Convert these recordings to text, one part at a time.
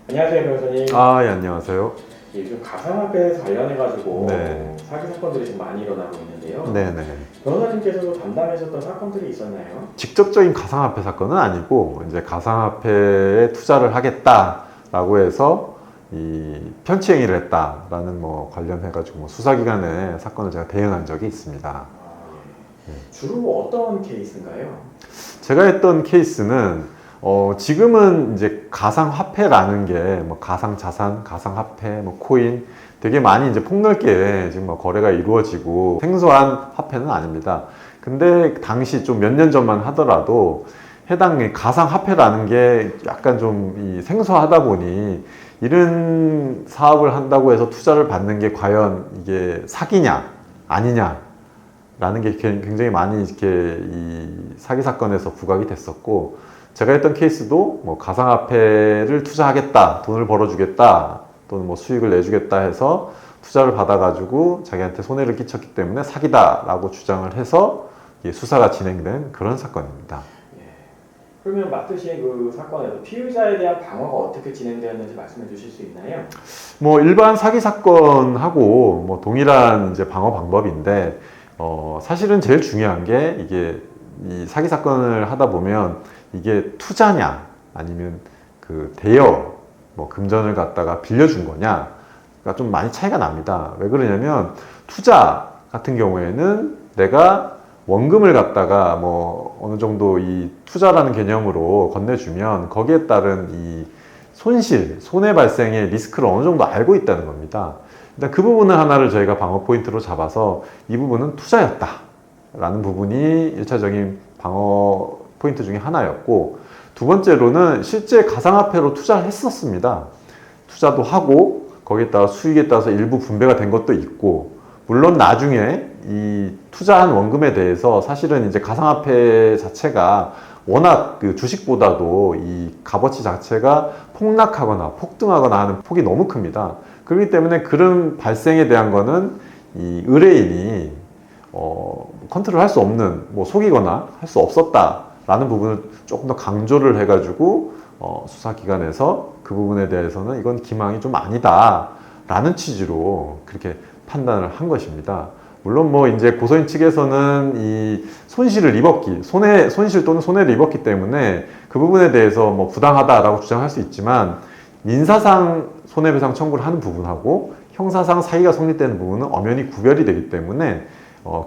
안녕하세요, 변호사님. 예, 안녕하세요. 요즘 가상화폐 관련해가지고 네. 사기 사건들이 좀 많이 일어나고 있는데요. 네네. 변호사님께서도 담당하셨던 사건들이 있었나요? 직접적인 가상화폐 사건은 아니고, 이제 가상화폐에 투자를 하겠다라고 해서 이 편취 행위를 했다라는 뭐 관련해가지고 뭐 수사기관의 사건을 제가 대응한 적이 있습니다. 주로 어떤 케이스인가요? 제가 했던 케이스는 지금은 이제 가상화폐라는 게 뭐 가상자산, 가상화폐, 뭐 코인 되게 많이 이제 폭넓게 지금 뭐 거래가 이루어지고 생소한 화폐는 아닙니다. 근데 당시 좀 몇 년 전만 하더라도 해당 가상화폐라는 게 약간 좀 이 생소하다 보니 이런 사업을 한다고 해서 투자를 받는 게 과연 이게 사기냐 아니냐 라는 게 굉장히 많이 이렇게 이 사기 사건에서 부각이 됐었고, 제가 했던 케이스도 뭐 가상화폐를 투자하겠다, 돈을 벌어주겠다, 또는 뭐 수익을 내주겠다 해서 투자를 받아가지고 자기한테 손해를 끼쳤기 때문에 사기다라고 주장을 해서 수사가 진행된 그런 사건입니다. 그러면 맡으신 그 사건에서 피의자에 대한 방어가 어떻게 진행되었는지 말씀해 주실 수 있나요? 뭐 일반 사기 사건하고 뭐 동일한 이제 방어 방법인데, 사실은 제일 중요한 게 이게 이 사기 사건을 하다 보면 이게 투자냐 아니면 그 대여 뭐 금전을 갖다가 빌려준 거냐가 좀 많이 차이가 납니다. 왜 그러냐면 투자 같은 경우에는 내가 원금을 갖다가 뭐 어느 정도 이 투자라는 개념으로 건네주면 거기에 따른 이 손해 발생의 리스크를 어느 정도 알고 있다는 겁니다. 일단 그 부분을 하나를 저희가 방어 포인트로 잡아서 이 부분은 투자였다 라는 부분이 1차적인 방어 포인트 중에 하나였고, 두 번째로는 실제 가상화폐로 투자를 했었습니다. 투자도 하고 거기에 따라 수익에 따라서 일부 분배가 된 것도 있고, 물론 나중에 이 투자한 원금에 대해서 사실은 이제 가상화폐 자체가 워낙 그 주식보다도 이 값어치 자체가 폭락하거나 폭등하거나 하는 폭이 너무 큽니다. 그렇기 때문에 그런 발생에 대한 거는 이 의뢰인이 컨트롤 할 수 없는, 뭐 속이거나 할 수 없었다라는 부분을 조금 더 강조를 해가지고 수사기관에서 그 부분에 대해서는 이건 기망이 좀 아니다라는 취지로 그렇게 판단을 한 것입니다. 물론 뭐 이제 고소인 측에서는 이 손실 또는 손해를 입었기 때문에 그 부분에 대해서 뭐 부당하다라고 주장할 수 있지만, 민사상 손해배상 청구를 하는 부분하고 형사상 사기가 성립되는 부분은 엄연히 구별이 되기 때문에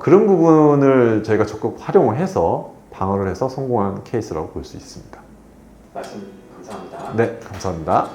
그런 부분을 저희가 적극 활용을 해서 방어를 해서 성공한 케이스라고 볼 수 있습니다. 말씀 감사합니다. 네, 감사합니다.